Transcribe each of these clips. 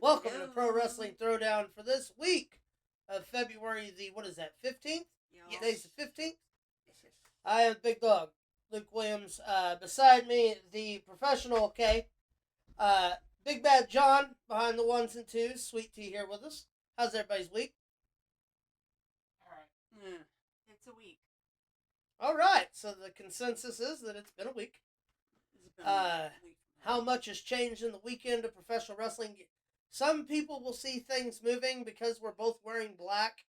Welcome to Pro Wrestling Throwdown for this week of February the, 15th? Yes. Today's the 15th? Yes. I am Big Dog, Luke Williams. Beside me, the professional, Big Bad John behind the ones and twos. Sweet Tea here with us. How's everybody's week? Alright. It's a week. Alright, so the consensus is that it's been a week. It's been a week. How much has changed in the weekend of professional wrestling? Some people will see things moving because we're both wearing black.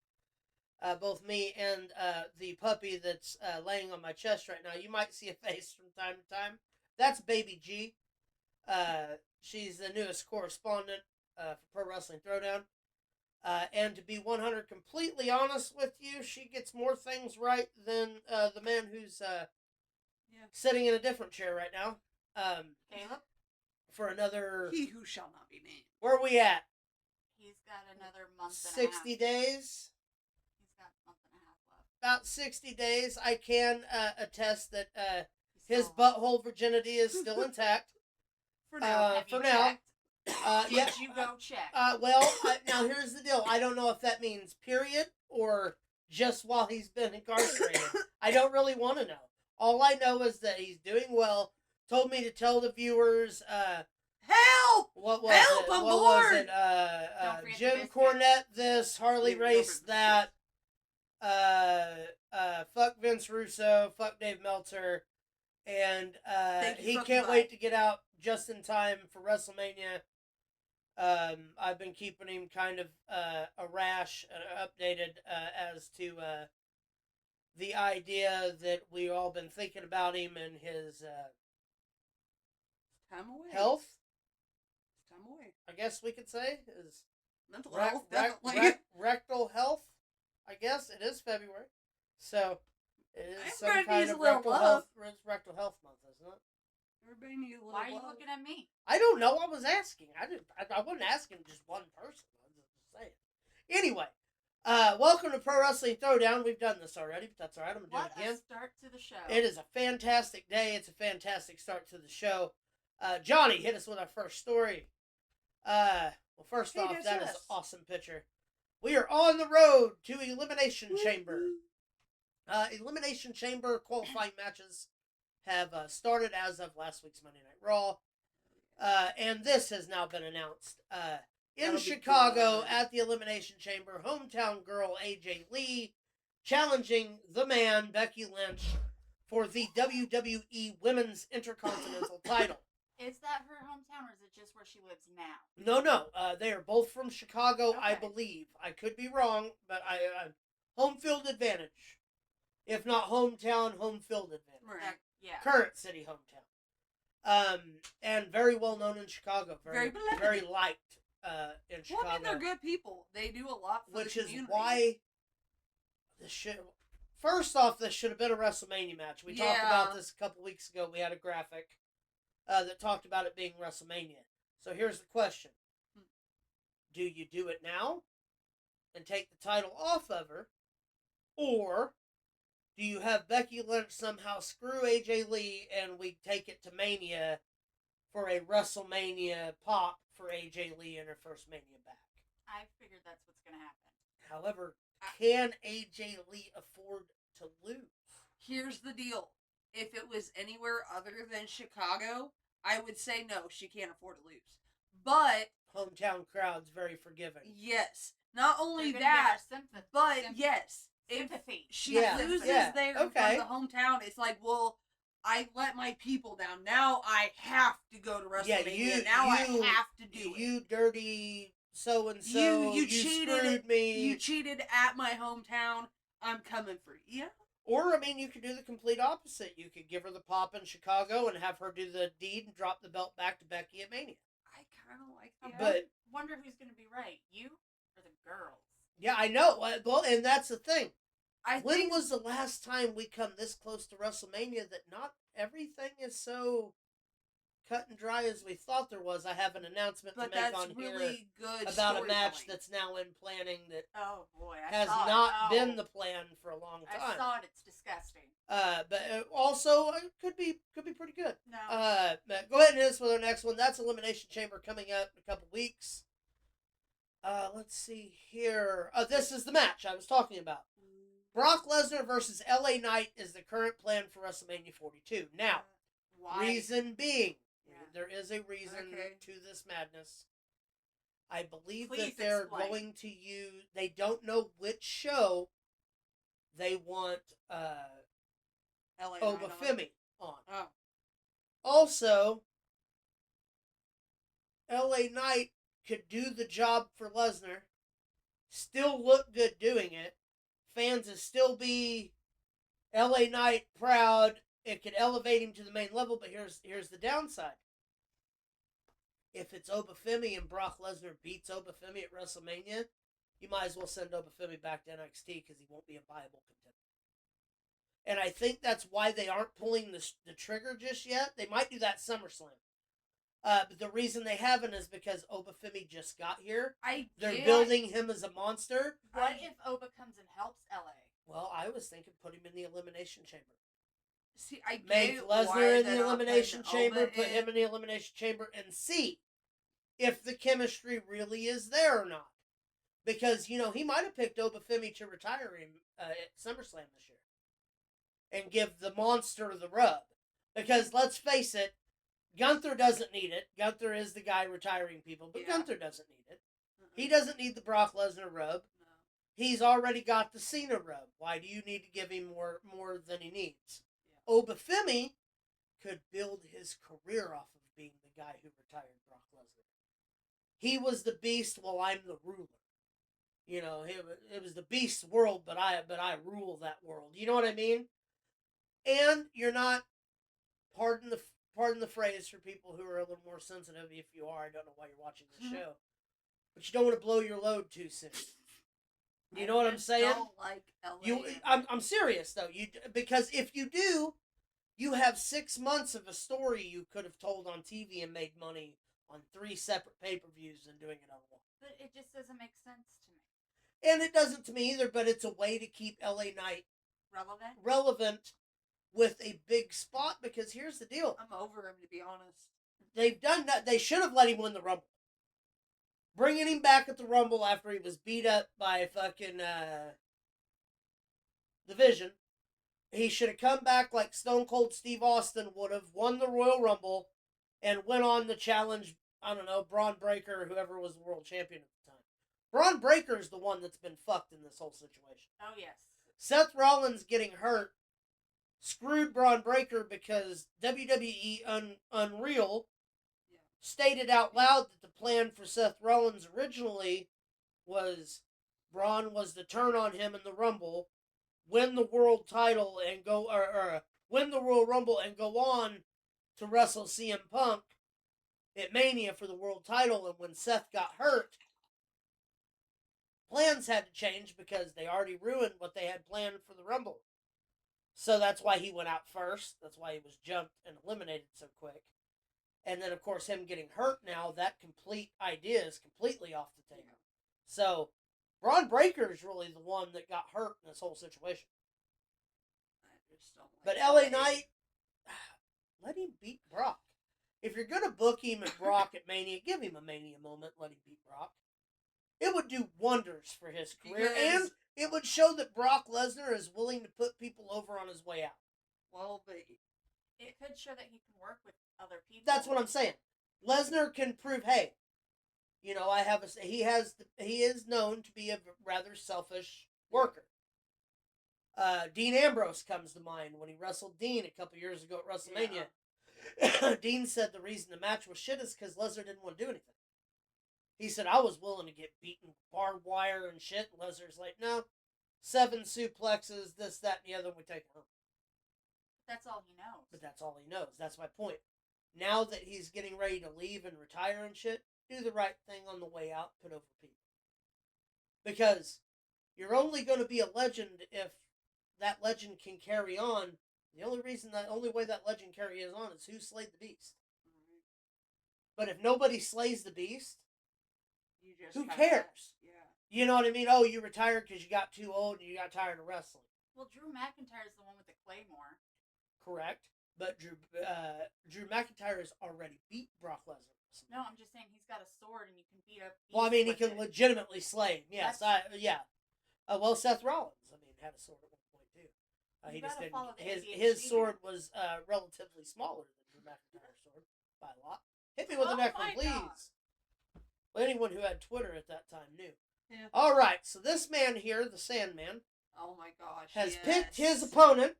Both me and the puppy that's laying on my chest right now. You might see a face from time to time. That's Baby G. She's the newest correspondent for Pro Wrestling Throwdown. And to be 100 completely honest with you, she gets more things right than the man who's sitting in a different chair right now. Caleb? For another... He who shall not be named. Where are we at? He's got another month and 60 days? He's got a month and a half left. About 60 days. I can attest that his So, butthole virginity is still intact. For now. have for you now. checked? Yeah. Did you go check? Now here's the deal. I don't know if that means period or just while he's been incarcerated. I don't really want to know. All I know is that he's doing well. Told me to tell the viewers, Help! what was Help, it? I'm What bored! was it? Don't forget the Jim biscuits. Cornette this, Harley Yeah, don't Race forget that, fuck Vince Russo, fuck Dave Meltzer, and Thank you, he fuck can't you, wait bye. to get out just in time for WrestleMania. I've been keeping him kind of a rash, updated as to the idea that we've all been thinking about him and his Time away. health, Time away. I guess we could say, his Mental health, definitely. rectal health. I guess it is February, so it is some Everybody kind needs of a little rectal love. health. It's rectal health month, isn't it? Everybody needs a little Why are you love. looking at me? I don't know. I was asking. I wasn't asking just one person. I was just saying. Anyway, welcome to Pro Wrestling Throwdown. We've done this already, but that's all right. I'm gonna do What it again. a start to the show. It is a fantastic day. It's a fantastic start to the show. Johnny, hit us with our first story. Well, first Hey, off, that's that is us. an awesome picture. We are on the road to Elimination Chamber. Elimination Chamber qualifying matches have started as of last week's Monday Night Raw. And this has now been announced. In That'll be Chicago good. at the Elimination Chamber, hometown girl AJ Lee challenging the man, Becky Lynch, for the WWE Women's Intercontinental title. Is that her hometown or is it just where she lives now? No. They are both from Chicago, I Okay. believe. I could be wrong, but I home field advantage. If not hometown, home field advantage. Right. Yeah. Current city hometown. And very well known in Chicago. Very beloved. very liked in Chicago. Well, I mean, they're good people. They do a lot for Which the is community. why this should. First off, this should have been a WrestleMania match. We talked Yeah. about this a couple weeks ago. We had a graphic that talked about it being WrestleMania. So here's the question: do you do it now and take the title off of her, or do you have Becky Lynch somehow screw AJ Lee and we take it to Mania for a WrestleMania pop for AJ Lee in her first Mania back? I figured that's what's going to happen. However, can AJ Lee afford to lose? Here's the deal. If it was anywhere other than Chicago, I would say no, she can't afford to lose. But, Hometown crowd's very forgiving. yes, not only They're gonna give her that, sympathy. but yes, if Sympathy. she Yeah, loses yeah, there okay. from the hometown, it's like, well, I let my people down. Now I have to go to WrestleMania. I have to do it. You dirty so-and-so, You cheated. screwed me. You cheated at my hometown. I'm coming for you. Or, I mean, you could do the complete opposite. You could give her the pop in Chicago and have her do the deed and drop the belt back to Becky at Mania. I kind of like I that. But- wonder who's going to be right. You or the girls? Yeah, I know. Well, and that's the thing. When think was the last time we come this close to WrestleMania that not everything is so cut and dry as we thought there was? I have an announcement but to make that's on here really good about a match storytelling. that's now in planning that Oh, boy. I has saw not it. been the plan for a long I time. saw it. It's disgusting. But also it could be pretty good. No. But go ahead and hit us with our next one. That's Elimination Chamber coming up in a couple weeks. Let's see here. This is the match I was talking about. Brock Lesnar versus LA Knight is the current plan for WrestleMania 42. Now, Why? reason being, Yeah. there is a reason Okay. to this madness. I believe Please that they're explain. going to use. They don't know which show they want LA Oba Knight on. Femi on. Oh. Also, LA Knight could do the job for Lesnar, still look good doing it. Fans would still be LA Knight proud. It could elevate him to the main level, but here's the downside. If it's Oba Femi and Brock Lesnar beats Oba Femi at WrestleMania, you might as well send Oba Femi back to NXT because he won't be a viable contender. And I think that's why they aren't pulling the trigger just yet. They might do that SummerSlam. But the reason they haven't is because Oba Femi just got here. They're building him as a monster. What if Oba comes and helps LA? Well, I was thinking put him in the Elimination Chamber. See, I Make get why Lesnar in they're the not Elimination putting Chamber, Oba put him in the Elimination Chamber, and see if the chemistry really is there or not. Because, he might have picked Oba Femi to retire him at SummerSlam this year. And give the monster the rub. Because, let's face it, Gunther doesn't need it. Gunther is the guy retiring people, but Yeah. Gunther doesn't need it. He doesn't need the Brock Lesnar rub. No. He's already got the Cena rub. Why do you need to give him more than he needs? Yeah. Oba Femi could build his career off of being the guy who retired Brock Lesnar. He was the beast while I'm the ruler. It was the beast's world, but I rule that world. You know what I mean? And you're not, pardon the phrase for people who are a little more sensitive. If you are, I don't know why you're watching this show, but you don't want to blow your load too soon. You know what I'm saying? I don't like LA. I'm serious though. Because if you do, you have 6 months of a story you could have told on TV and made money on 3 separate pay-per-views than doing it on one. But it just doesn't make sense to me. And it doesn't to me either, but it's a way to keep LA Knight relevant with a big spot, because here's the deal. I'm over him, to be honest. They've done that. They should have let him win the Rumble. Bringing him back at the Rumble after he was beat up by fucking the Vision. He should have come back like Stone Cold Steve Austin would have, won the Royal Rumble, and went on to challenge, I don't know, Braun Breaker or whoever was the world champion at the time. Braun Breaker is the one that's been fucked in this whole situation. Oh, yes. Seth Rollins getting hurt screwed Braun Breaker because WWE Unreal stated out loud that the plan for Seth Rollins originally was Braun was to turn on him in the Rumble, win the world title and go, or win the Royal Rumble and go on to wrestle CM Punk at Mania for the world title. And when Seth got hurt, plans had to change because they already ruined what they had planned for the Rumble. So that's why he went out first. That's why he was jumped and eliminated so quick. And then, of course, him getting hurt now, that complete idea is completely off the table. So, Braun Breaker is really the one that got hurt in this whole situation. I just don't But like LA Knight, let him beat Brock. If you're going to book him at Brock at Mania, give him a Mania moment, let him beat Brock. It would do wonders for his career, and it would show that Brock Lesnar is willing to put people over on his way out. Well, but it could show that he can work with other people. That's what I'm saying. Lesnar can prove, hey, he is known to be a rather selfish worker. Dean Ambrose comes to mind when he wrestled Dean a couple years ago at WrestleMania. Yeah. Dean said the reason the match was shit is because Lesnar didn't want to do anything. He said, I was willing to get beaten with barbed wire and shit. And Lesnar's like, no, 7 suplexes, this, that, and the other, and we take it home. That's all he knows. But that's all he knows. That's my point. Now that he's getting ready to leave and retire and shit, do the right thing on the way out, put over people. Because you're only going to be a legend if that legend can carry on. The only way that legend carries on is who slayed the beast. mm-hmm. But if nobody slays the beast, You just who kinda- cares? Yeah. You know what I mean? Oh, you retired because you got too old and you got tired of wrestling. Well, Drew McIntyre's the one with the Claymore. Correct. But Drew McIntyre has already beat Brock Lesnar So. No, I'm just saying he's got a sword and you can beat up. Well, I mean, he beasts with can it. legitimately slay him. Yes, yeah. Well, Seth Rollins, I mean, had a sword at one point too. You He just gotta didn't. follow the His ADHD sword man. was relatively smaller than Drew McIntyre's sword by a lot. Hit me with the Oh next my one, please. God. Well, anyone who had Twitter at that time knew. Yeah. All right, so this man here, the Sandman, Oh my gosh. has yes. picked his opponent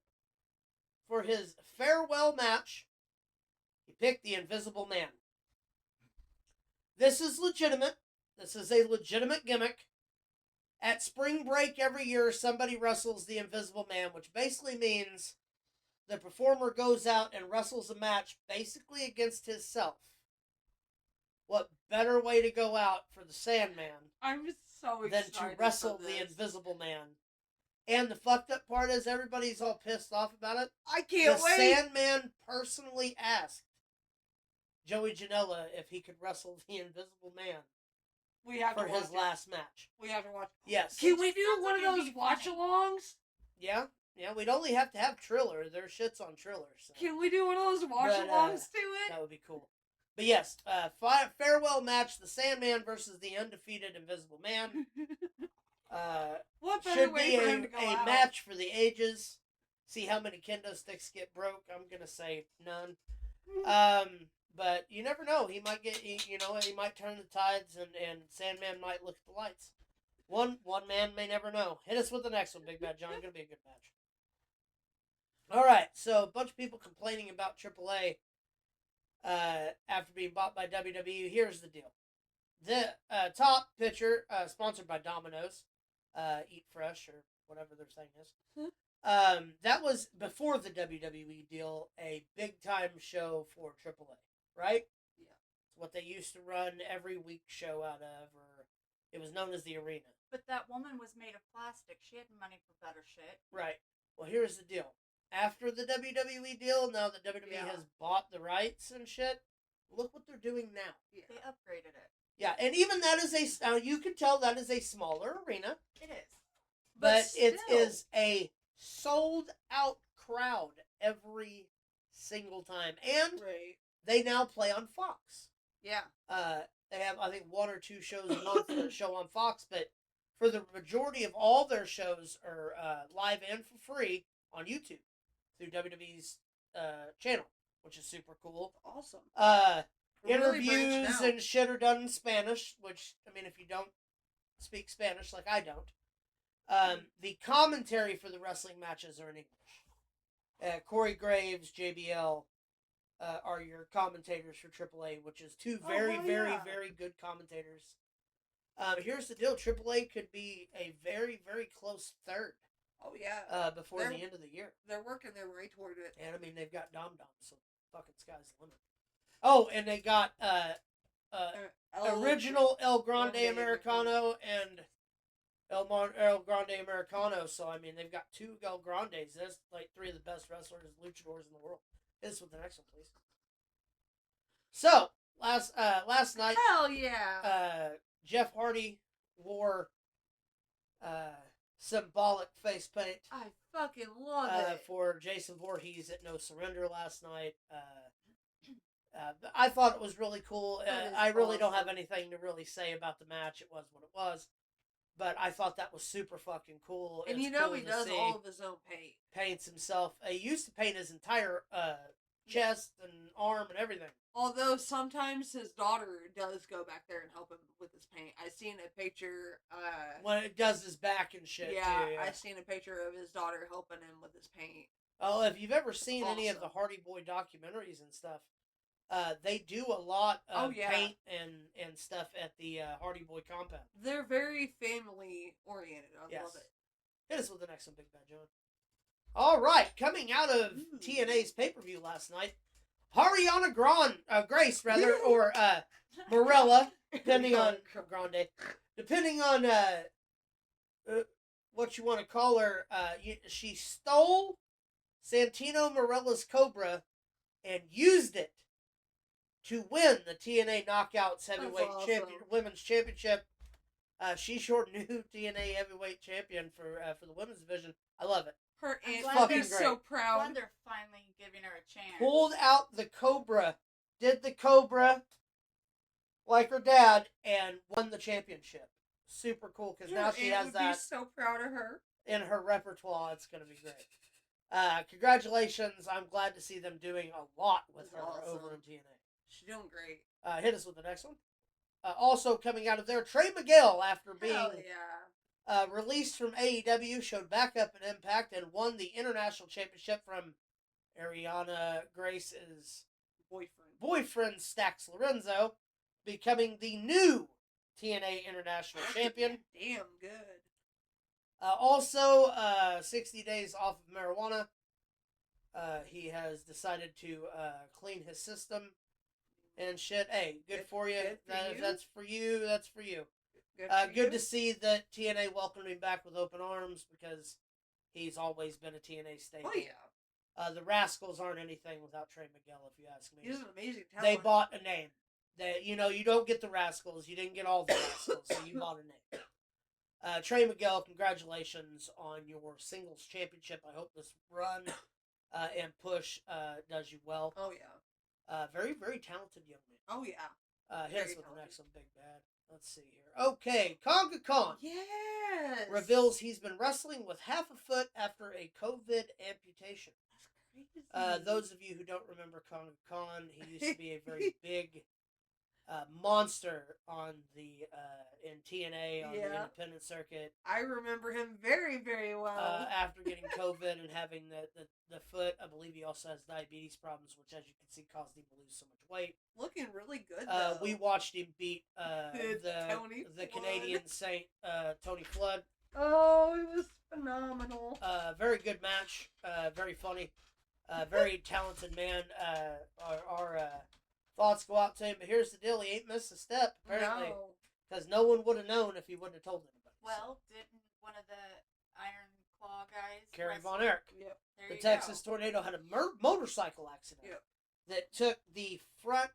for his farewell match. He picked the Invisible Man. This is legitimate. This is a legitimate gimmick. At spring break every year, somebody wrestles the Invisible Man, which basically means the performer goes out and wrestles a match basically against himself. What better way to go out for the Sandman I'm so than excited to wrestle for the this. Invisible Man? And the fucked up part is everybody's all pissed off about it. I can't The wait. Sandman personally asked Joey Janela if he could wrestle the Invisible Man We have for to watch his it. last match. We have to watch. Yes. Can It we just do sounds one like of it'd those be watch-alongs? Yeah, we'd only have to have Triller. Their shit's on Triller. So. Can we do one of those watch-alongs to it? That would be cool. But yes, farewell match, the Sandman versus the undefeated Invisible Man. What better Should way be for him to go a out? match for the ages. See how many kendo sticks get broke. I'm going to say none. But you never know. He might he might turn the tides and Sandman might look at the lights. One man may never know. Hit us with the next one, Big Bad John. Going to be a good match. All right, so a bunch of people complaining about AAA after being bought by WWE. Here's the deal. The top pitcher, sponsored by Domino's, Eat Fresh or whatever their thing is. That was before the WWE deal, a big time show for AAA, right? Yeah. It's what they used to run every week show out of, or it was known as the Arena. But that woman was made of plastic. She had money for better shit. Right. Well, here's the deal. After the WWE deal, now that WWE has bought the rights and shit, look what they're doing now. Yeah. They upgraded it. Yeah, and even that is now you can tell that is a smaller arena, It is. but it still. is a sold out crowd every single time, and Right. they now play on Fox. Yeah. They have I think one or two shows a month that show on Fox, but for the majority of all their shows are live and for free on YouTube through WWE's channel, which is super cool. Awesome. Really Interviews branching out. and shit are done in Spanish, which, I mean, if you don't speak Spanish, like I don't, the commentary for the wrestling matches are in English. Corey Graves, JBL, are your commentators for AAA, which is two very, very, very good commentators. Here's the deal. AAA could be a very, very close third. Oh, yeah. Before the end of the year. They're working their way toward it. And, I mean, they've got Dom Dom, so fucking sky's the limit. Oh, and they got original El Grande Americano and El Grande Americano. So, I mean, they've got two El Grandes. That's like three of the best wrestlers, luchadors in the world. Hit us with the next one, please. So, last night, Hell yeah. Jeff Hardy wore symbolic face paint. I fucking love it. For Jason Voorhees at No Surrender last night. I thought it was really cool. I really don't have anything to really say about the match. It was what it was. But I thought that was super fucking cool. And it's you know cool he to does see. all of his own paint. Paints himself. He used to paint his entire chest and arm and everything. Although sometimes his daughter does go back there and help him with his paint. I've seen a picture. When it does his back and shit, yeah, too. Yeah, I've seen a picture of his daughter helping him with his paint. Oh, if you've ever seen any of Awesome. the Hardy Boy documentaries and stuff, they do a lot of paint and stuff at the Hardy Boy compound. They're very family oriented. I love it. Hit us with the next one, Big Bad John. All right, coming out of TNA's pay-per-view last night, Ariana Grace, rather, or Morella, depending on Grande, depending on what you want to call her. She stole Santino Morella's Cobra and used it to win the TNA Knockouts Heavyweight Women's Championship. She's your new TNA Heavyweight Champion for the women's division. I love it. Her I'm aunt glad is they're- so I'm proud. glad they're finally giving her a chance. Pulled out the Cobra. Did the Cobra. like her dad and won the championship. Super cool because Your now she aunt has would that be so proud of her. in her repertoire. It's going to be great. Congratulations. I'm glad to see them doing a lot with That's her awesome. over in TNA. She's doing great. Hit us with the next one. Also coming out of there, Trey Miguel, after being Hell yeah. released from AEW, showed back up in Impact and won the International Championship from Ariana Grace's boyfriend Stax Lorenzo, becoming the new TNA International Champion. Damn good. Also, 60 days off of marijuana. He has decided to clean his system and shit. Hey, good for you. That's for you. That's for you. Good to see that TNA welcomed him back with open arms because he's always been a TNA staple. Oh yeah. The Rascals aren't anything without Trey Miguel, if you ask me. He's an amazing talent. They bought a name. You don't get the Rascals. You didn't get all the Rascals, so you bought a name. Trey Miguel, congratulations on your singles championship. I hope this run and push does you well. Oh yeah. Very, very talented young man. Oh yeah. Hit us with the next one, Big Bad. Let's see here. Okay, Conga Khan. Yes. Reveals he's been wrestling with half a foot after a COVID amputation. That's crazy. Those of you who don't remember Conga Khan, he used to be a very big monster on the in TNA on the independent circuit. I remember him very, very well. After getting COVID and having the foot, I believe he also has diabetes problems, which, as you can see, caused him to lose so much weight. Looking really good, though. We watched him beat the Canadian Saint Tony Flood. Oh, it was phenomenal. Very good match. Very funny. Very talented man. Our thoughts go out to him, but here's the deal: he ain't missed a step apparently, because no one would have known if he wouldn't have told anybody. Well, didn't one of the Iron Claw guys, Kerry Von Erich, the Texas Tornado, had a motorcycle accident that took the front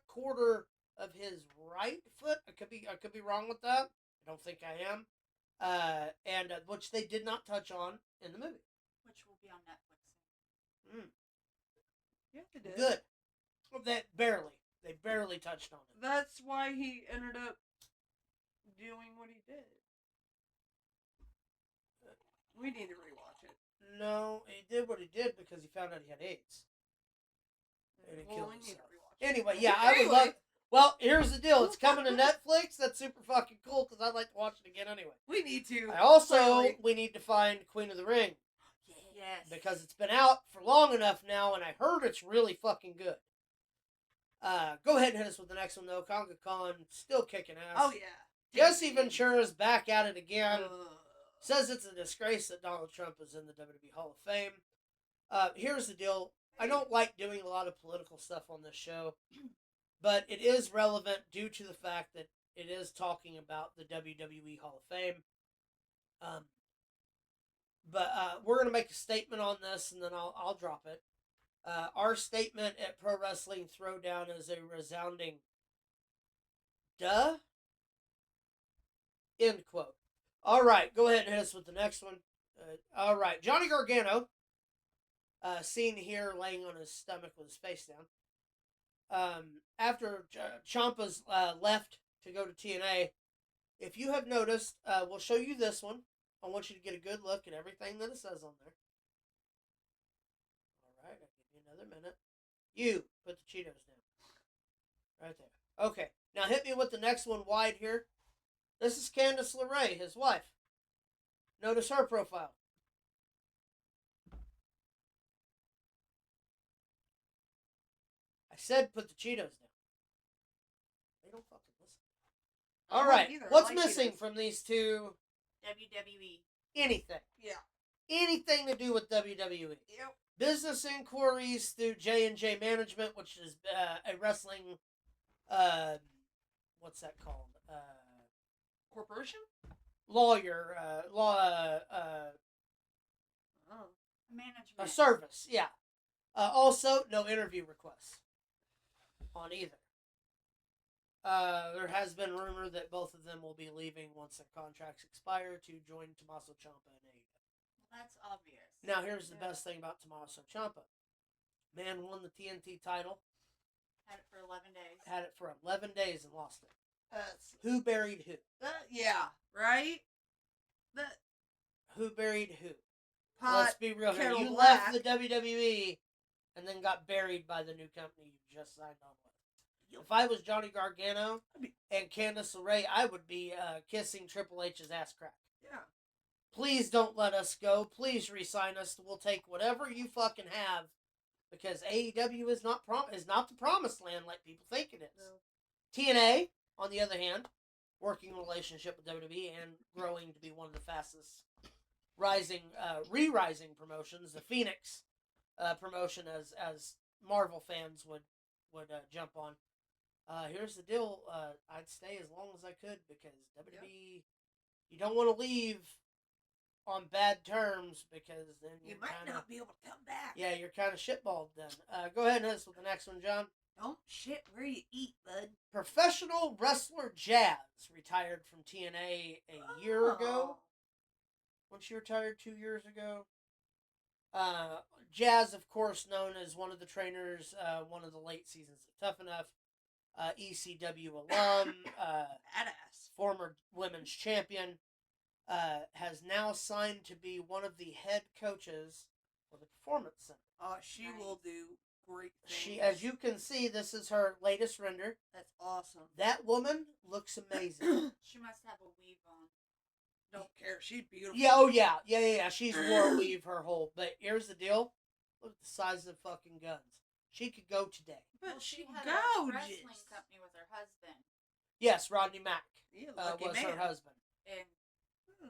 quarter of his right foot. I could be wrong with that. I don't think I am. And which they did not touch on in the movie, which will be on Netflix soon. Yeah, they did. Good. They barely touched on it. That's why he ended up doing what he did. We need to rewatch it. No, he did what he did because he found out he had AIDS. And he killed himself. Anyway, yeah, I would love. Well, here's the deal. It's coming to Netflix. That's super fucking cool because I'd like to watch it again anyway. We need to. We need to find Queen of the Ring. Yes. Because it's been out for long enough now, and I heard it's really fucking good. Go ahead and hit us with the next one, though. Conga Khan, still kicking ass. Oh, yeah. Jesse Ventura's back at it again. Says it's a disgrace that Donald Trump is in the WWE Hall of Fame. Here's the deal. I don't like doing a lot of political stuff on this show, but it is relevant due to the fact that it is talking about the WWE Hall of Fame. But we're going to make a statement on this, and then I'll drop it. Our statement at Pro Wrestling Throwdown is a resounding duh. End quote. All right, go ahead and hit us with the next one. All right, Johnny Gargano, seen here laying on his stomach with his face down. After Ciampa's left to go to TNA, if you have noticed, we'll show you this one. I want you to get a good look at everything that it says on there. All right, I'll give you another minute. You put the Cheetos down. Right there. Okay, now hit me with the next one wide here. This is Candice LeRae, his wife. Notice her profile. I said put the Cheetos down. They don't fucking listen. All right, what's missing from these two? WWE. Anything. Yeah. Anything to do with WWE. Yep. Business inquiries through J&J Management, which is a wrestling, what's that called? Corporation? Lawyer, Management. a service, yeah. Also, no interview requests on either. There has been rumor that both of them will be leaving once their contracts expire to join Tommaso Ciampa in AEW. That's obvious. Now, here's the best thing about Tommaso Ciampa. Man won the TNT title Had it for 11 days. Had it for 11 days and lost it. That's, Who buried who? yeah, right? That Who buried who? pot, Let's be real here. kettle You black. left the WWE and then got buried by the new company you just signed on with. If I was Johnny Gargano and Candice LeRae, I would be kissing Triple H's ass crack. Yeah. Please don't let us go. Please re-sign us. We'll take whatever you fucking have, because AEW is not the promised land like people think it is. No. TNA, on the other hand, working in relationship with WWE and growing to be one of the fastest re-rising promotions, the Phoenix promotion, as Marvel fans would jump on. Here's the deal. I'd stay as long as I could, because WWE, you don't want to leave on bad terms, because then You might not be able to come back. Yeah, you're kind of shitballed then. Go ahead and hit us with the next one, John. Don't shit where you eat, bud. Professional wrestler Jazz retired from TNA a year ago. When she retired 2 years ago. Jazz, of course, known as one of the trainers, one of the late seasons of Tough Enough, ECW alum, Badass. former women's champion, has now signed to be one of the head coaches for the Performance Center. She will do great things. She, as you can see, this is her latest render. That's awesome. That woman looks amazing. She must have a weave on. Don't care. She's beautiful. Yeah, oh yeah. She's wore a weave her whole. But here's the deal. Look at the size of the fucking guns. She could go today. But She she had a wrestling gorgeous. company with her husband. Yes, Rodney Mack Yeah, lucky was man. her husband. And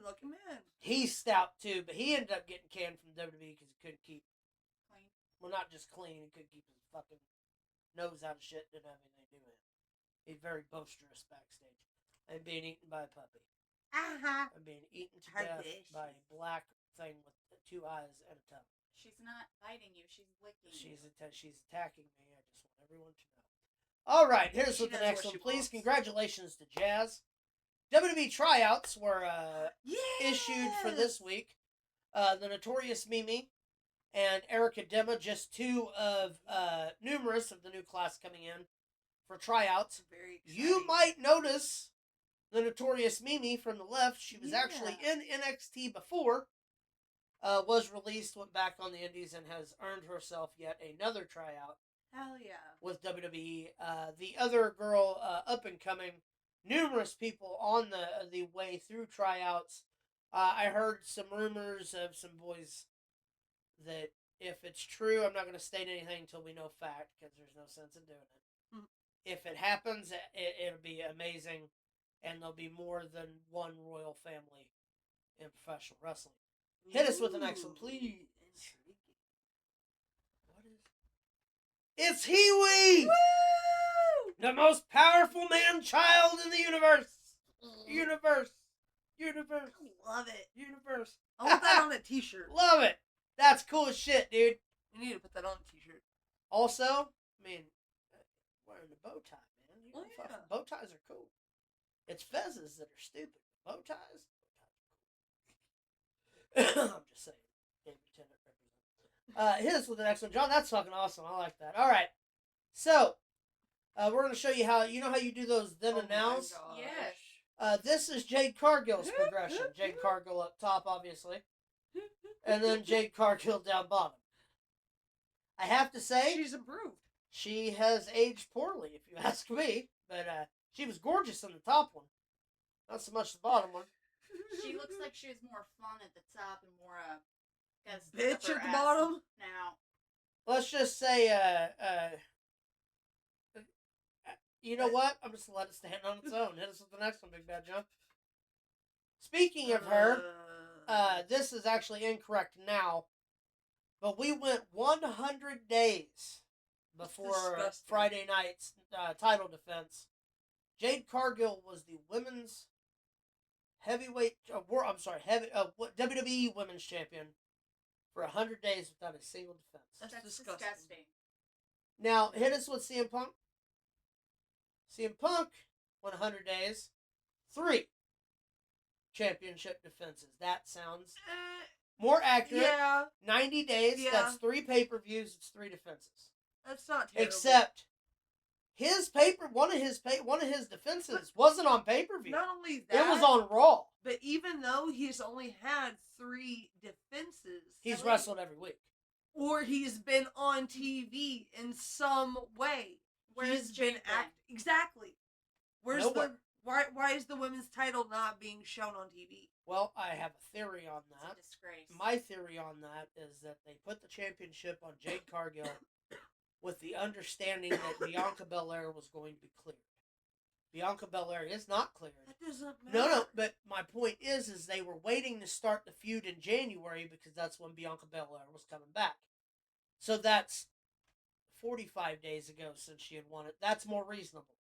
Lucky man. He's stout too, but he ended up getting canned from WWE because he couldn't keep, clean. well, not just clean, he couldn't keep his fucking nose out of shit, didn't have anything to do with it. He's very boisterous backstage. And being eaten by a puppy. Uh-huh. And being eaten to Her death dish. by a black thing with 2 eyes and a tongue. She's not biting you. She's licking She's you. she's attacking me. I just want everyone to know. All right, here's She with the knows next what one, she please. wants. Congratulations to Jazz. WWE tryouts were Yes! issued for this week. The Notorious Mimi and Erica Dema, just 2 of numerous of the new class coming in for tryouts. Very exciting. You might notice the Notorious Mimi from the left. She was Yeah. actually in NXT before. Was released, went back on the indies, and has earned herself yet another tryout Hell yeah. with WWE. The other girl, up and coming, numerous people on the way through tryouts. I heard some rumors of some boys that, if it's true, I'm not going to state anything until we know fact, because there's no sense in doing it. Mm. If it happens, it'll be amazing, and there'll be more than one royal family in professional wrestling. Hit us with the next one, please. Intriguing. What is it? It's Hiwi! Woo! The most powerful man-child in the universe! Universe! I love it. Universe! I want that on a t-shirt. Love it! That's cool as shit, dude. You need to put that on a t-shirt. Also, I mean, wearing the bow tie, man. You know, Oh, yeah. fucking bow ties are cool. It's fezzes that are stupid. Bow ties are cool. I'm just saying. David Tennant represents. Hit us with the next one, John. That's fucking awesome. I like that. All right. So, we're going to show you how you do those then and nows. my gosh. Yes. This is Jade Cargill's progression. Jade Cargill up top, obviously. And then Jade Cargill down bottom. I have to say, She's improved. she has aged poorly, if you ask me. But she was gorgeous in the top one. Not so much the bottom one. She looks like she was more fun at the top and more Bitch at the bottom. Now. Let's just say, you know what? I'm just going to let it stand on its own. Hit us with the next one, Big Bad John. Speaking of her, this is actually incorrect now, but we went 100 days before disgusting. Friday night's title defense. Jade Cargill was the women's heavyweight, WWE Women's Champion for 100 days without a single defense. That's disgusting. disgusting. Now, hit us with CM Punk. CM Punk went 100 days, 3 championship defenses. That sounds more accurate. Yeah, 90 days, Yeah. that's 3 pay-per-views, it's 3 defenses. that's not terrible. Except one of his defenses wasn't on pay-per-view. Not only It that, was on Raw. but even though he's only had 3 defenses, He's wrestled every week. or he's been on TV in some way. Where's He's been Jade exactly. Where's Nowhere. why is the women's title not being shown on TV? Well, I have a theory on It's that. a disgrace. My theory on that is that they put the championship on Jade Cargill with the understanding that Bianca Belair was going to be cleared. Bianca Belair is not cleared. That doesn't matter. No, but my point is they were waiting to start the feud in January because that's when Bianca Belair was coming back. So that's 45 days ago since she had won it. That's more reasonable.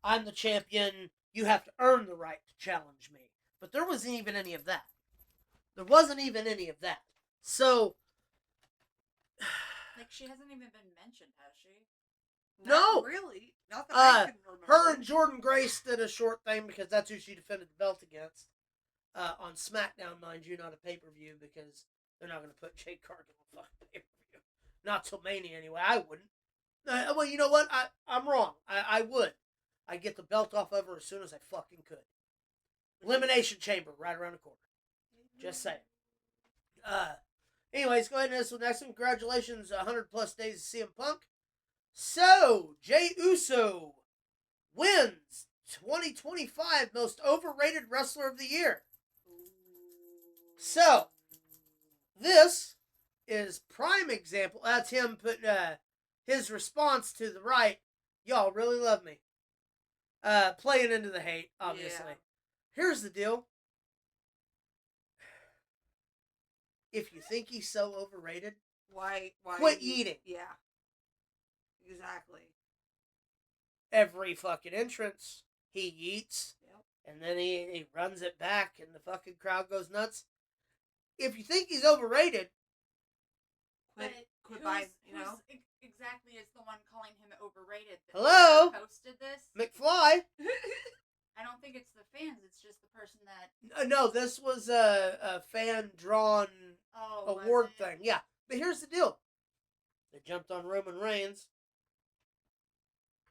I'm the champion. You have to earn the right to challenge me. But there wasn't even any of that. So, Like, she hasn't even been mentioned, has she? No! Not really. Not that I can remember. her and Jordan Grace did a short thing because that's who she defended the belt against. On Smackdown, mind you, not a pay-per-view because they're not going to put Jade Cargill on fucking pay-per-view. Not till Mania anyway. I wouldn't. Well, you know what? I'm wrong. I would. I'd get the belt off of her as soon as I fucking could. Elimination Chamber right around the corner. Just saying. Anyways, go ahead and this one next one. Congratulations, 100 plus days of CM Punk. So, Jey Uso wins 2025 Most Overrated Wrestler of the Year. So, this is prime example. That's him putting his response to the right. Y'all really love me. Playing into the hate, obviously. Yeah. Here's the deal. If you think he's so overrated, Why quit eating. Yeah. Exactly. Every fucking entrance, he eats, Yep. and then he runs it back, and the fucking crowd goes nuts. If you think he's overrated, But Quit buying, exactly is the one calling him overrated? That Hello? posted this? McFly. I don't think it's the fans. It's just the person that. No, this was a fan-drawn Oh, was award it? thing. Yeah, but here's the deal. They jumped on Roman Reigns.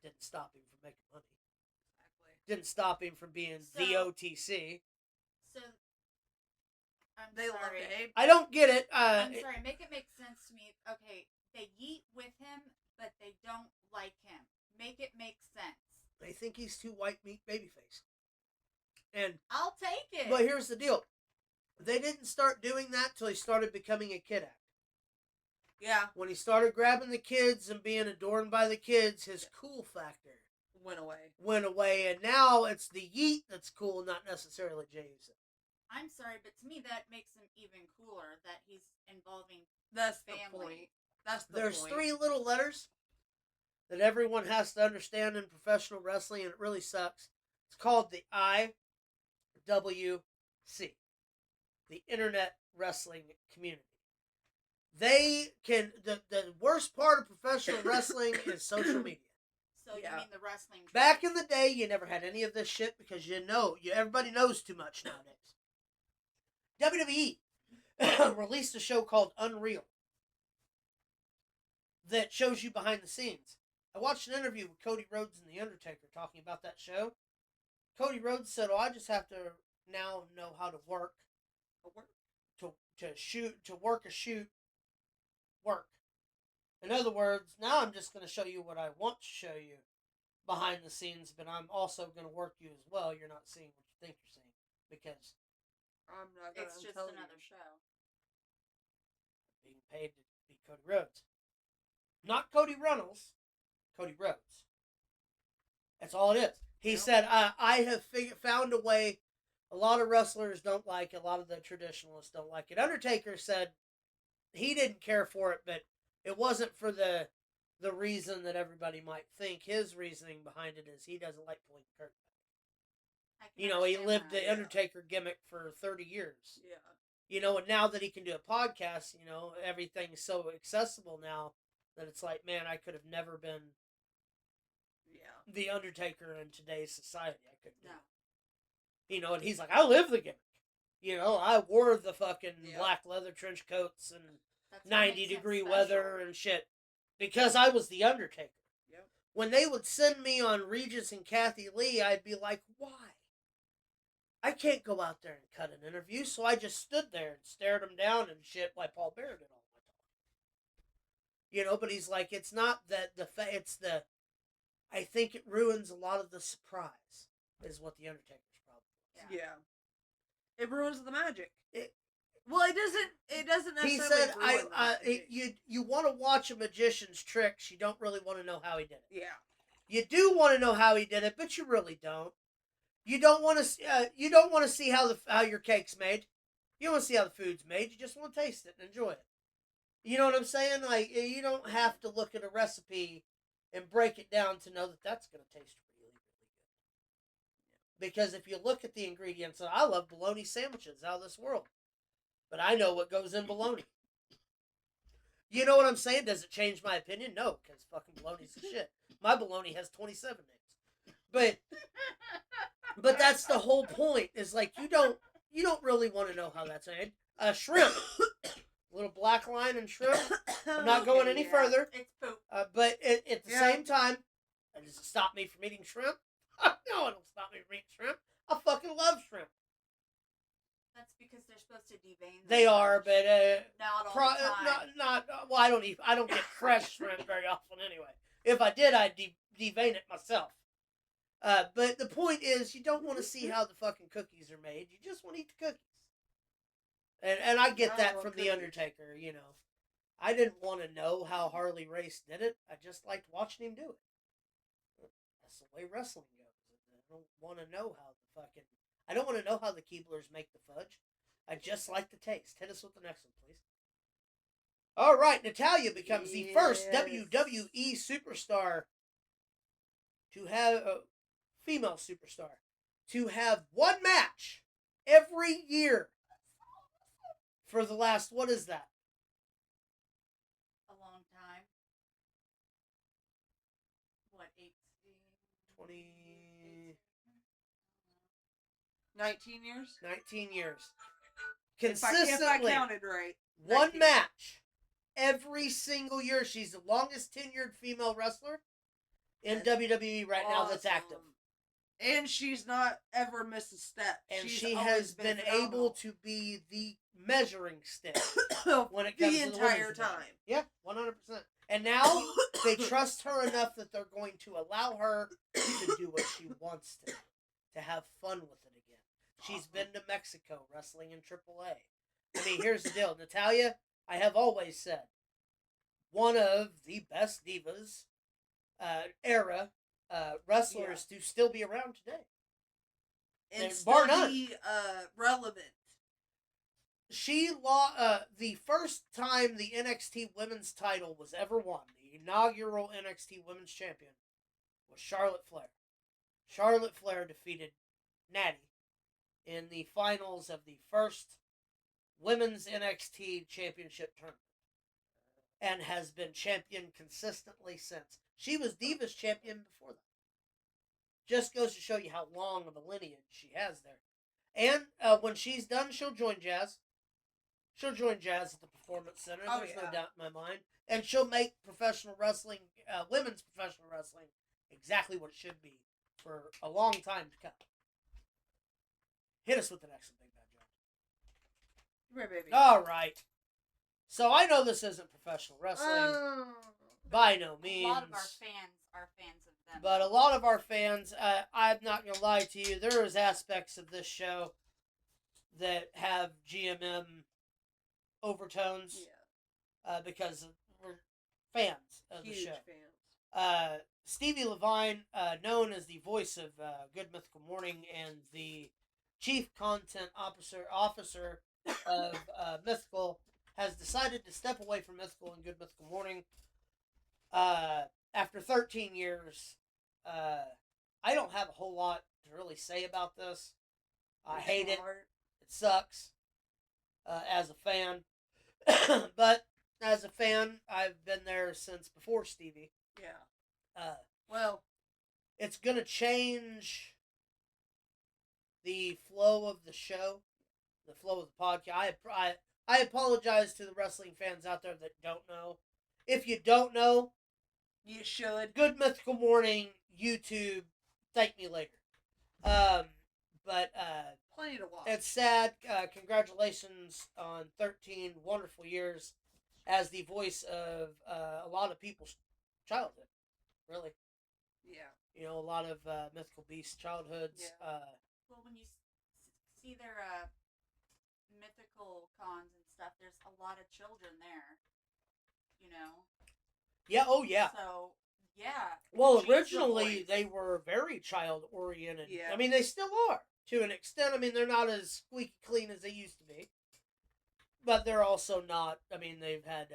Didn't stop him from making money. Exactly. Didn't stop him from being So- the OTC. So. I'm They love sorry. to hate. I don't get it. I'm sorry. Make it make sense to me. Okay, they yeet with him, but they don't like him. Make it make sense. They think he's too white meat babyface. And I'll take it. but here's the deal. They didn't start doing that till he started becoming a kid actor. Yeah. When he started grabbing the kids and being adorned by the kids, his cool factor Went away. went away, and now it's the yeet that's cool, not necessarily Jey Uso. I'm sorry, but to me that makes him even cooler that he's involving. That's the Family. point. That's the There's point. 3 little letters that everyone has to understand in professional wrestling, and it really sucks. It's called the IWC, the Internet Wrestling Community. They can, the worst part of professional wrestling is social media. So Yeah. you mean the wrestling? Back in the day, you never had any of this shit because everybody knows too much nowadays. WWE released a show called Unreal that shows you behind the scenes. I watched an interview with Cody Rhodes and The Undertaker talking about that show. Cody Rhodes said, I just have to now know how to work. To work a shoot. Work. In other words, now I'm just going to show you what I want to show you behind the scenes, but I'm also going to work you as well. You're not seeing what you think you're seeing because I'm not gonna It's just tell another you. show. being paid to be Cody Rhodes. Not Cody Runnels, Cody Rhodes. That's all it is. He Yep. said, I have found a way. A lot of wrestlers don't like it. A lot of the traditionalists don't like it. Undertaker said he didn't care for it, but it wasn't for the reason that everybody might think. His reasoning behind it is he doesn't like pulling the curtain back. I can He understand lived that. the Undertaker gimmick for 30 years. Yeah. And now that he can do a podcast, everything's so accessible now that it's like, man, I could have never been Yeah. the Undertaker in today's society. I couldn't do No. it. And he's like, I live the gimmick. I wore the fucking Yeah. black leather trench coats and That's what 90 makes him degree special. weather and shit because I was the Undertaker. Yep. when they would send me on Regis and Kathy Lee, I'd be like, why? I can't go out there and cut an interview, so I just stood there and stared him down and shit like Paul Bear did all my time. You know, but he's like, it's not that it's the, I think it ruins a lot of the surprise, is what the Undertaker's problem was. Yeah. It ruins the magic. It doesn't necessarily He said, ruin the magic. you want to watch a magician's tricks, you don't really want to know how he did it. Yeah. You do want to know how he did it, but you really don't. You don't want to see how your cake's made. You don't want to see how the food's made. You just want to taste it and enjoy it. You know what I'm saying? Like, you don't have to look at a recipe and break it down to know that that's going to taste really, really good. Because if you look at the ingredients, I love bologna sandwiches out of this world. But I know what goes in bologna. You know what I'm saying? Does it change my opinion? No, because fucking bologna's the shit. My bologna has 27 names. But that's the whole point. Is like you don't really want to know how that's made. Shrimp, little black line and shrimp. I'm not going any further. It's poop. But at the same time, does it stop me from eating shrimp? No, it don't stop me from eating shrimp. I fucking love shrimp. That's because they're supposed to devein. They are, but not all the time. Not well. I don't get fresh shrimp very often anyway. If I did, I'd devein it myself. But the point is, you don't want to see how the fucking cookies are made. You just want to eat the cookies. And I get that from The Undertaker, you know. I didn't want to know how Harley Race did it. I just liked watching him do it. That's the way wrestling goes. I don't want to know how I don't want to know how the Keeblers make the fudge. I just like the taste. Hit us with the next one, please. All right, Natalya becomes the first WWE superstar to have female superstar to have one match every year for the last, what is that? A long time. What, 18? 20... 19 years? 19 years. If I Consistently, counted right. one match every single year. She's the longest tenured female wrestler in WWE right now that's active. And she's not ever missed a step. And she's she always has been able to be the measuring stick when it comes the to the entire women's division. time. Yeah, 100%. And now they trust her enough that they're going to allow her to do what she wants to have fun with it again. She's been to Mexico wrestling in AAA. I mean, here's the deal. Natalya, I have always said, one of the best divas era wrestlers to still be around today. And bar still none. be relevant. She the first time the NXT Women's title was ever won, the inaugural NXT Women's Champion, was Charlotte Flair. Charlotte Flair defeated Natty in the finals of the first Women's NXT Championship tournament and has been champion consistently since. She was Divas champion before that. Just goes to show you how long of a lineage she has there. And when she's done, she'll join Jazz. She'll join Jazz at the Performance Center. There's no doubt in my mind. And she'll make professional wrestling, women's professional wrestling, exactly what it should be for a long time to come. Hit us with the next one, Big Bad John. Right, baby. All right. So I know this isn't professional wrestling. By no means. A lot of our fans are fans of them. But a lot of our fans, I'm not going to lie to you, there is aspects of this show that have GMM overtones. Yeah. Because we're fans of Huge the show. fans. Stevie Levine, known as the voice of Good Mythical Morning and the chief content officer of Mythical, has decided to step away from Mythical and Good Mythical Morning. After 13 years, I don't have a whole lot to really say about this. I hate it. It sucks. As a fan. But as a fan, I've been there since before Stevie. Yeah. Well, it's going to change the flow of the show, the flow of the podcast. I apologize to the wrestling fans out there that don't know. If you don't know, You should. Good Mythical Morning YouTube. Thank me later. But Plenty to watch. it's sad. Congratulations on 13 wonderful years as the voice of a lot of people's childhood. Really. Yeah. You know, a lot of Mythical Beast childhoods. Yeah. Well, when you see their mythical cons and stuff, there's a lot of children there. You know. Yeah. Oh, yeah. So yeah. Well, she's the originally voice. they were very child oriented. Yeah. I mean, they still are to an extent. I mean, they're not as squeaky clean as they used to be, but they're also not. I mean, they've had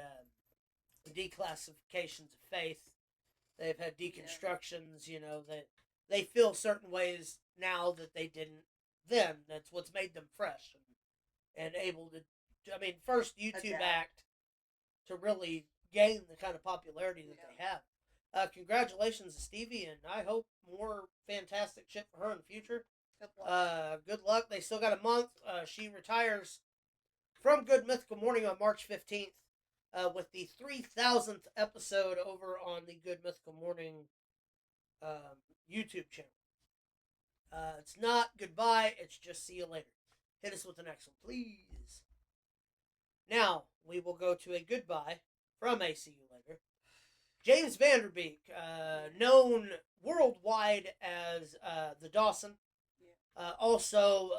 declassifications of faith. They've had deconstructions. You know, that they feel certain ways now that they didn't then. That's what's made them fresh and able to. I mean, first YouTube Adapt. act to really gain the kind of popularity that they have. Congratulations to Stevie, and I hope more fantastic shit for her in the future. Good luck. Good luck. They still got a month. She retires from Good Mythical Morning on March 15th with the 3,000th episode over on the Good Mythical Morning YouTube channel. It's not goodbye, it's just see you later. Hit us with the next one, please. Now, we will go to a goodbye from a see you later. James Vanderbeek, known worldwide as the Dawson. Also,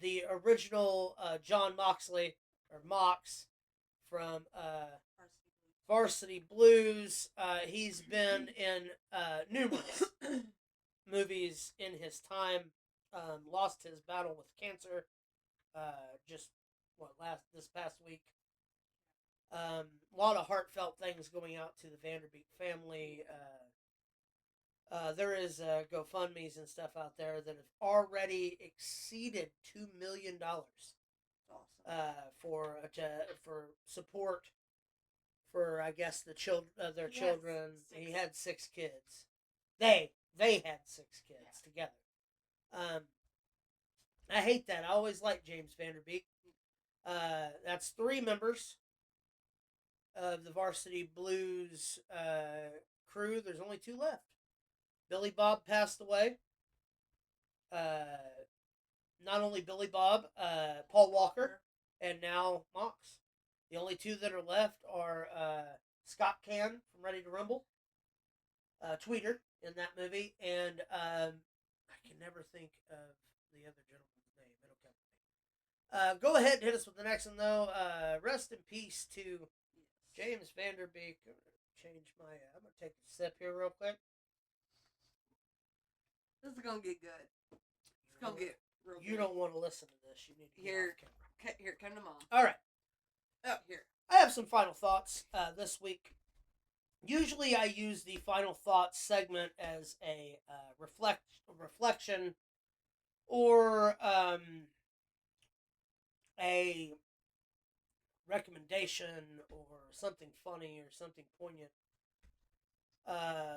the original John Moxley, or Mox, from Varsity Blues. He's been in numerous movies in his time. Lost his battle with cancer this past week. A lot of heartfelt things going out to the Vanderbeek family. There is GoFundMe's and stuff out there that have already exceeded $2 million for support for, I guess, their children. He had 6 kids. They had 6 kids together. I hate that. I always liked James Vanderbeek. That's 3 members of the Varsity Blues crew. There's only 2 left. Billy Bob passed away. Not only Billy Bob, Paul Walker, and now Mox. The only 2 that are left are Scott Can from Ready to Rumble, Tweeter in that movie, and I can never think of the other gentleman's name. It'll come to me. Go ahead and hit us with the next one, though. Rest in peace to James Vanderbeek. I'm going to take a sip here real quick. This is going to get good. It's going to get real good. You don't want to listen to this. You need to get off camera. Here, come to mom. All right. Oh, here. I have some final thoughts this week. Usually I use the final thoughts segment as a reflection or a recommendation or something funny or something poignant.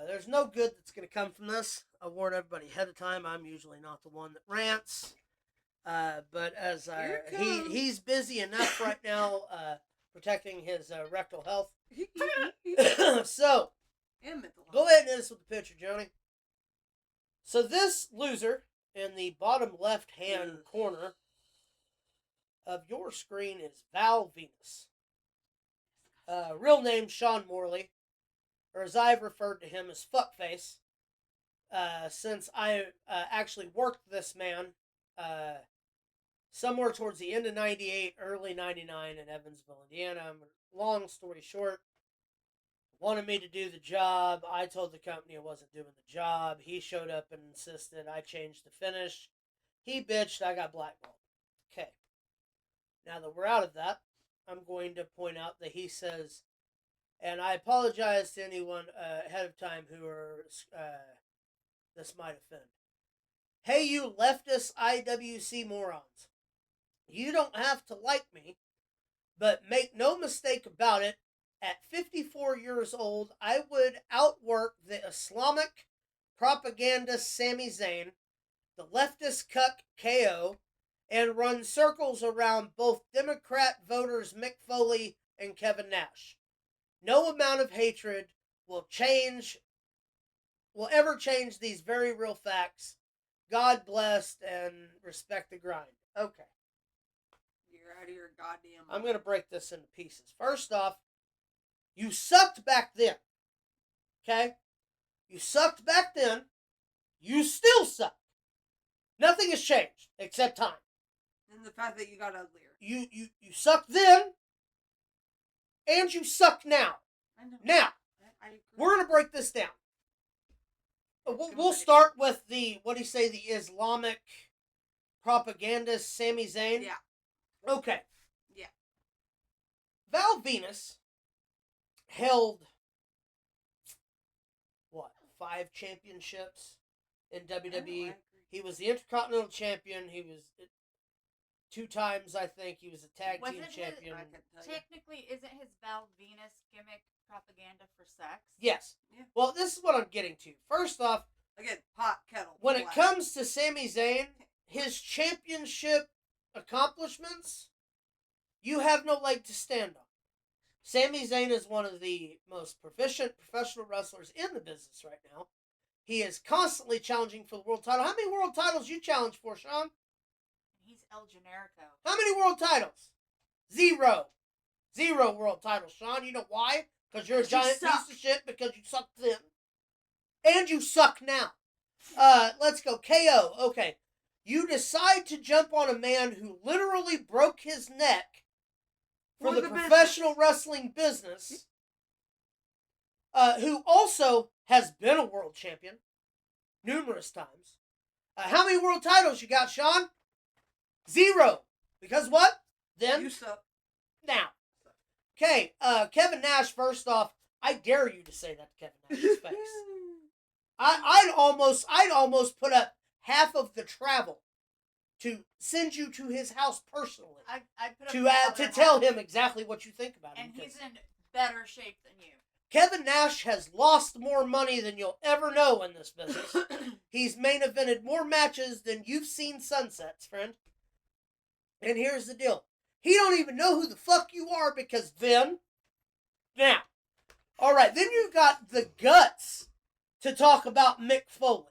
There's no good that's going to come from this. I warn everybody ahead of time. I'm usually not the one that rants. But as he's busy enough right now protecting his rectal health. So, go ahead and hit us with the picture, Joni. So this loser in the bottom left-hand corner of your screen is Val Venus. Real name Sean Morley, or as I've referred to him as Fuckface, since I actually worked this man somewhere towards the end of 98, early 99 in Evansville, Indiana. Long story short, wanted me to do the job. I told the company I wasn't doing the job. He showed up and insisted I change the finish. He bitched, I got blackballed. Okay. Now that we're out of that, I'm going to point out that he says, and I apologize to anyone ahead of time who this might offend. Hey, you leftist IWC morons. You don't have to like me, but make no mistake about it, at 54 years old, I would outwork the Islamic propagandist Sami Zayn, the leftist cuck KO, and run circles around both Democrat voters Mick Foley and Kevin Nash. No amount of hatred will ever change these very real facts. God bless and respect the grind. Okay. You're out of your goddamn mind. I'm going to break this into pieces. First off, you sucked back then. Okay? You sucked back then. You still suck. Nothing has changed except time. And the fact that you got uglier. You sucked then, and you suck now. I know. Now, I agree. we're going to break this down. We'll start with the Islamic propagandist Sami Zayn. Yeah. Okay. Yeah. Val Venus held, 5 championships in WWE. I agree. He was the Intercontinental Champion. He was 2 times, I think. He was a tag team champion. Technically, isn't his Val Venus gimmick propaganda for sex? Yes. Yeah. Well, this is what I'm getting to. First off, Again, pot kettle. when black. it comes to Sami Zayn, his championship accomplishments, you have no leg to stand on. Sami Zayn is one of the most proficient professional wrestlers in the business right now. He is constantly challenging for the world title. How many world titles you challenge for, Sean? He's El Generico. How many world titles? 0. 0 world titles, Sean. You know why? Because you're a giant piece of shit because you sucked then. And you suck now. Let's go. KO. Okay. You decide to jump on a man who literally broke his neck for the professional wrestling business, who also has been a world champion numerous times. How many world titles you got, Sean? 0. Because what? Then? You suck. Now. Okay, Kevin Nash, first off, I dare you to say that to Kevin Nash's face. I'd almost put up half of the travel to send you to his house personally. I put up to tell him exactly what you think about him. And he's in better shape than you. Kevin Nash has lost more money than you'll ever know in this business. He's main evented more matches than you've seen sunsets, friend. And here's the deal. He don't even know who the fuck you are because then... Now. Alright, then you got the guts to talk about Mick Foley.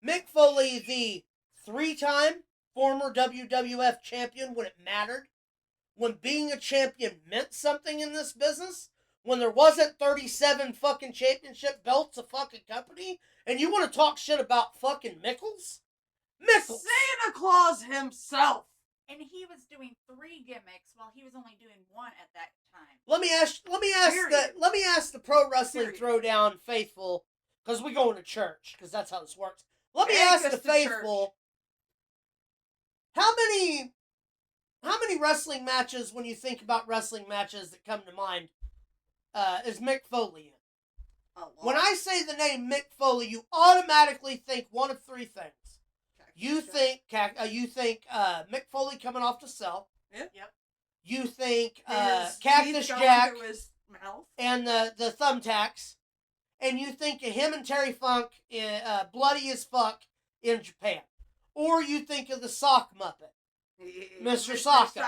Mick Foley, the 3-time former WWF champion when it mattered. When being a champion meant something in this business. When there wasn't 37 fucking championship belts a fucking company. And you want to talk shit about fucking Mickles? Mickles! Santa Claus himself! And he was doing 3 gimmicks while he was only doing 1 at that time. Let me ask the Pro Wrestling Throwdown faithful, because we going to church, because that's how this works. Let me ask the faithful, how many wrestling matches, when you think about wrestling matches that come to mind, is Mick Foley in? When I say the name Mick Foley, you automatically think one of 3 things. You think Mick Foley coming off to sell. Yep. You think Cactus Jack and the thumbtacks, and you think of him and Terry Funk bloody as fuck in Japan, or you think of the sock Muppet, Mr. Socko.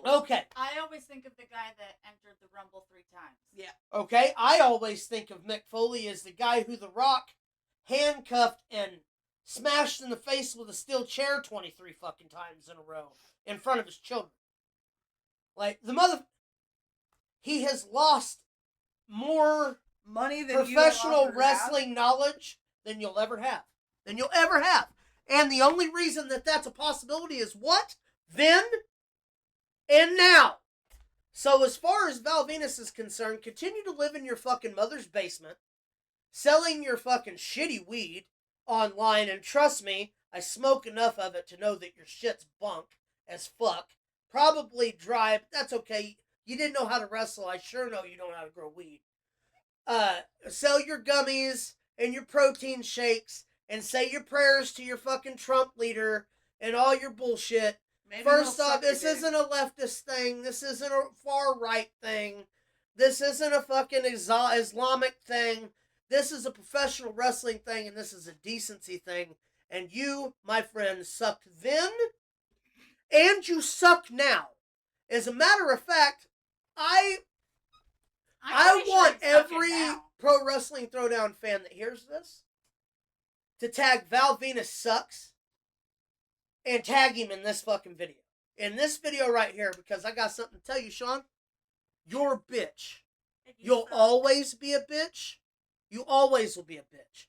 Okay. I always think of the guy that entered the Rumble 3 times. Yeah. Okay. I always think of Mick Foley as the guy who The Rock handcuffed and smashed in the face with a steel chair 23 fucking times in a row in front of his children. Like, he has lost more money than professional wrestling knowledge than you'll ever have. And the only reason that that's a possibility is what? Then and now. So as far as Val Venus is concerned, continue to live in your fucking mother's basement, selling your fucking shitty weed online, and trust me, I smoke enough of it to know that your shit's bunk as fuck. Probably dry, but that's okay. You didn't know how to wrestle. I sure know you don't know how to grow weed. Sell your gummies and your protein shakes and say your prayers to your fucking Trump leader and all your bullshit. Maybe first off, this isn't a leftist thing. This isn't a far right thing. This isn't a fucking Islamic thing. This is a professional wrestling thing, and this is a decency thing. And you, my friend, sucked then, and you suck now. As a matter of fact, I I pretty want sure he's fucking every now. Pro Wrestling Throwdown fan that hears this to tag Val Venus sucks and tag him in this fucking video. In this video right here, because I got something to tell you, Sean. You're a bitch. You'll always be a bitch. You always will be a bitch.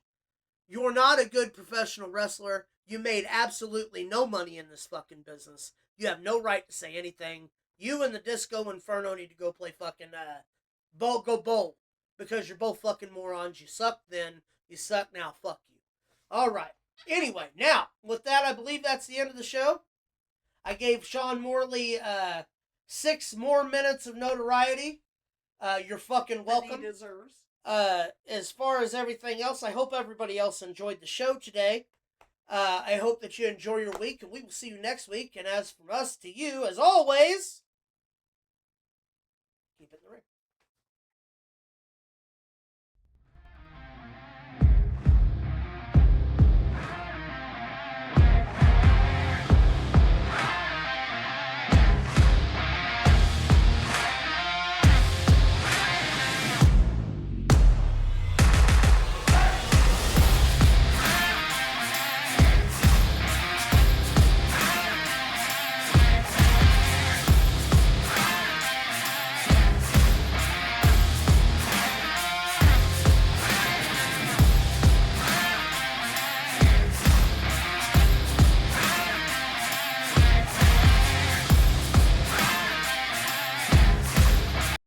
You're not a good professional wrestler. You made absolutely no money in this fucking business. You have no right to say anything. You and the Disco Inferno need to go play fucking go bowl. Because you're both fucking morons. You suck then. You suck now. Fuck you. Alright. Anyway, now, with that, I believe that's the end of the show. I gave Sean Morley 6 more minutes of notoriety. You're fucking welcome. That he deserves. As far as everything else, I hope everybody else enjoyed the show today. I hope that you enjoy your week, and we will see you next week. And as from us to you, as always, keep it in the ring.